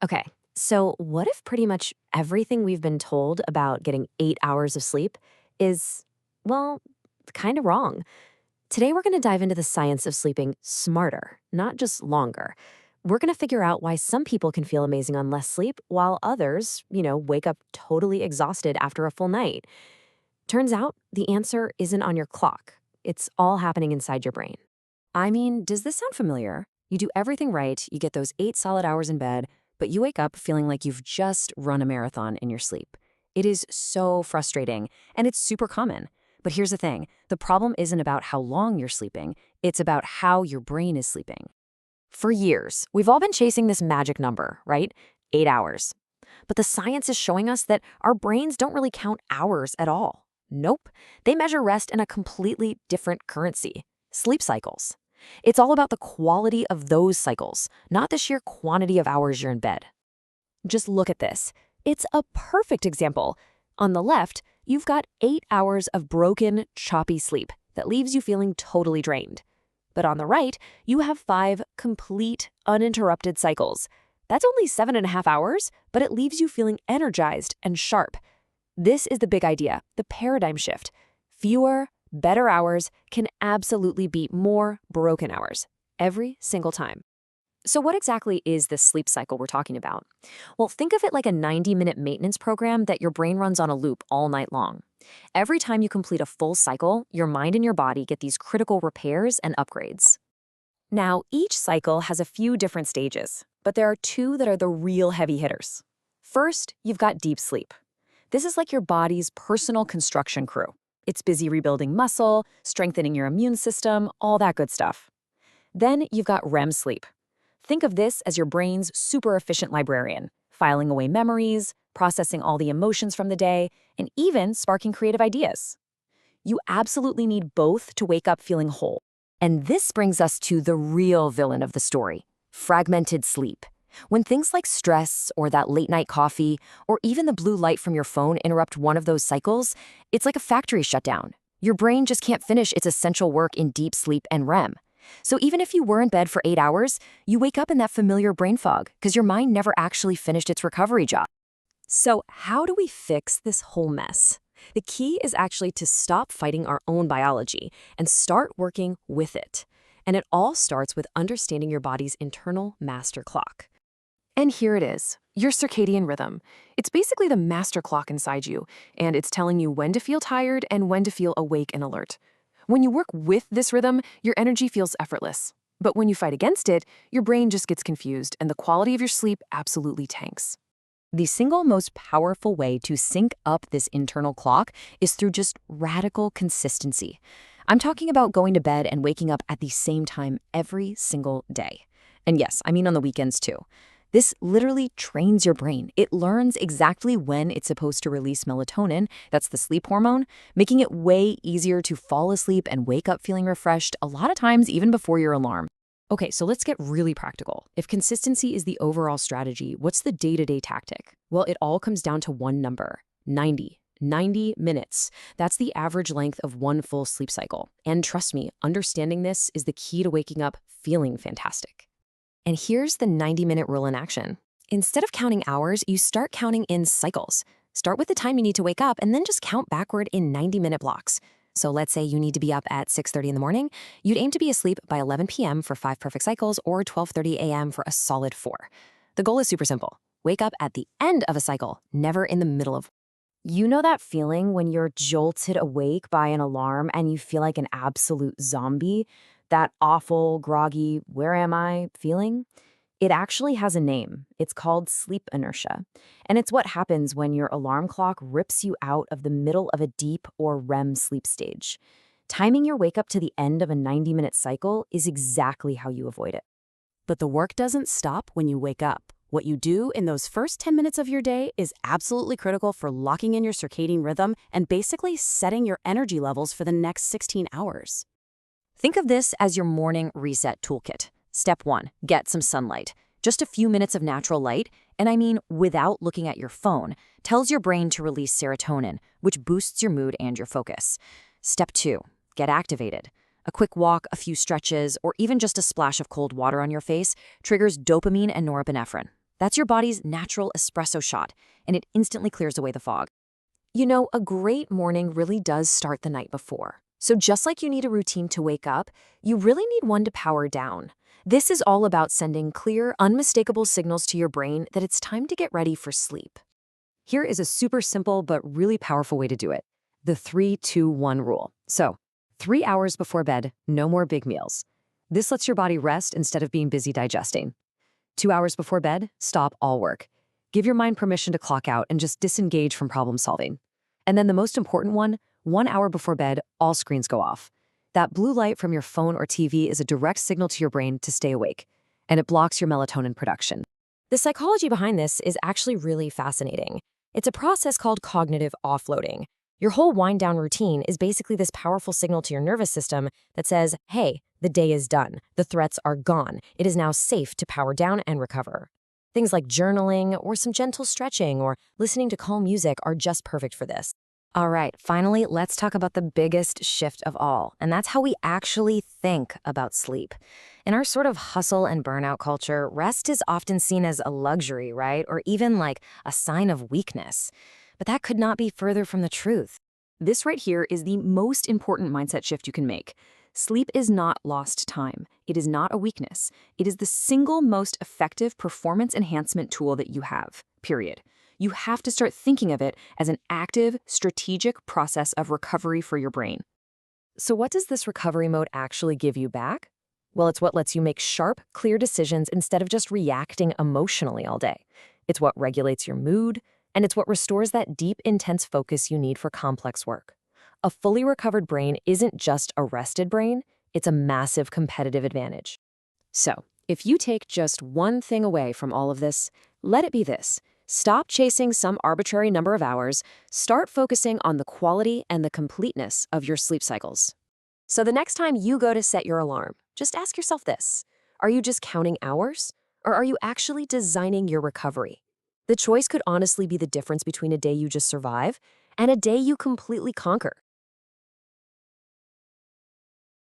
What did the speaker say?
Okay, so what if pretty much everything we've been told about getting 8 hours of sleep is, well, kind of wrong? Today, we're going to dive into the science of sleeping smarter, not just longer. We're going to figure out why some people can feel amazing on less sleep, while others, wake up totally exhausted after a full night. Turns out the answer isn't on your clock, it's all happening inside your brain. I mean, does this sound familiar? You do everything right, you get those 8 solid hours in bed, but you wake up feeling like you've just run a marathon in your sleep. It is so frustrating, and it's super common. But here's the thing, the problem isn't about how long you're sleeping, it's about how your brain is sleeping. For years, we've all been chasing this magic number, right? 8 hours. But the science is showing us that our brains don't really count hours at all. Nope, they measure rest in a completely different currency: sleep cycles. It's all about the quality of those cycles, not the sheer quantity of hours you're in bed. Just look at this. It's a perfect example. On the left, you've got 8 hours of broken, choppy sleep that leaves you feeling totally drained. But on the right, you have 5 complete, uninterrupted cycles. That's only 7.5 hours, but it leaves you feeling energized and sharp. This is the big idea, the paradigm shift. Fewer, better hours can absolutely beat more broken hours every single time. So what exactly is this sleep cycle we're talking about? Well, think of it like a 90-minute maintenance program that your brain runs on a loop all night long. Every time you complete a full cycle, your mind and your body get these critical repairs and upgrades. Now, each cycle has a few different stages, but there are two that are the real heavy hitters. First, you've got deep sleep. This is like your body's personal construction crew. It's busy rebuilding muscle, strengthening your immune system, all that good stuff. Then you've got REM sleep. Think of this as your brain's super efficient librarian, filing away memories, processing all the emotions from the day, and even sparking creative ideas. You absolutely need both to wake up feeling whole. And this brings us to the real villain of the story: fragmented sleep. When things like stress or that late night coffee or even the blue light from your phone interrupt one of those cycles, it's like a factory shutdown. Your brain just can't finish its essential work in deep sleep and REM. So even if you were in bed for 8 hours, you wake up in that familiar brain fog because your mind never actually finished its recovery job. So how do we fix this whole mess? The key is actually to stop fighting our own biology and start working with it. And it all starts with understanding your body's internal master clock. And here it is, your circadian rhythm. It's basically the master clock inside you, and it's telling you when to feel tired and when to feel awake and alert. When you work with this rhythm, your energy feels effortless. But when you fight against it, your brain just gets confused and the quality of your sleep absolutely tanks. The single most powerful way to sync up this internal clock is through just radical consistency. I'm talking about going to bed and waking up at the same time every single day. And yes, I mean on the weekends too. This literally trains your brain. It learns exactly when it's supposed to release melatonin, that's the sleep hormone, making it way easier to fall asleep and wake up feeling refreshed, a lot of times even before your alarm. Okay, so let's get really practical. If consistency is the overall strategy, what's the day-to-day tactic? Well, it all comes down to one number: 90. 90 minutes. That's the average length of one full sleep cycle. And trust me, understanding this is the key to waking up feeling fantastic. And here's the 90-minute rule in action. Instead of counting hours, you start counting in cycles. Start with the time you need to wake up and then just count backward in 90-minute blocks. So let's say you need to be up at 6:30 in the morning. You'd aim to be asleep by 11 p.m. for 5 perfect cycles or 12:30 a.m. for a solid 4. The goal is super simple. Wake up at the end of a cycle, never in the middle of. You know that feeling when you're jolted awake by an alarm and you feel like an absolute zombie? That awful, groggy, where am I feeling? It actually has a name. It's called sleep inertia. And it's what happens when your alarm clock rips you out of the middle of a deep or REM sleep stage. Timing your wake up to the end of a 90-minute cycle is exactly how you avoid it. But the work doesn't stop when you wake up. What you do in those first 10 minutes of your day is absolutely critical for locking in your circadian rhythm and basically setting your energy levels for the next 16 hours. Think of this as your morning reset toolkit. Step 1, get some sunlight. Just a few minutes of natural light, and I mean without looking at your phone, tells your brain to release serotonin, which boosts your mood and your focus. Step 2, get activated. A quick walk, a few stretches, or even just a splash of cold water on your face triggers dopamine and norepinephrine. That's your body's natural espresso shot, and it instantly clears away the fog. You know, a great morning really does start the night before. So just like you need a routine to wake up, you really need one to power down. This is all about sending clear, unmistakable signals to your brain that it's time to get ready for sleep. Here is a super simple but really powerful way to do it. The 3-2-1 rule. So, 3 hours before bed, no more big meals. This lets your body rest instead of being busy digesting. 2 hours before bed, stop all work. Give your mind permission to clock out and just disengage from problem solving. And then the most important one, 1 hour before bed, all screens go off. That blue light from your phone or TV is a direct signal to your brain to stay awake, and it blocks your melatonin production. The psychology behind this is actually really fascinating. It's a process called cognitive offloading. Your whole wind-down routine is basically this powerful signal to your nervous system that says, hey, the day is done. The threats are gone. It is now safe to power down and recover. Things like journaling or some gentle stretching or listening to calm music are just perfect for this. All right, finally, let's talk about the biggest shift of all, and that's how we actually think about sleep. In our sort of hustle and burnout culture, rest is often seen as a luxury, right? Or even like a sign of weakness. But that could not be further from the truth. This right here is the most important mindset shift you can make. Sleep is not lost time. It is not a weakness. It is the single most effective performance enhancement tool that you have, period. You have to start thinking of it as an active, strategic process of recovery for your brain. So what does this recovery mode actually give you back? Well, it's what lets you make sharp, clear decisions instead of just reacting emotionally all day. It's what regulates your mood, and it's what restores that deep, intense focus you need for complex work. A fully recovered brain isn't just a rested brain, it's a massive competitive advantage. So, if you take just one thing away from all of this, let it be this. Stop chasing some arbitrary number of hours. Start focusing on the quality and the completeness of your sleep cycles. So the next time you go to set your alarm, just ask yourself this. Are you just counting hours? Or are you actually designing your recovery? The choice could honestly be the difference between a day you just survive and a day you completely conquer.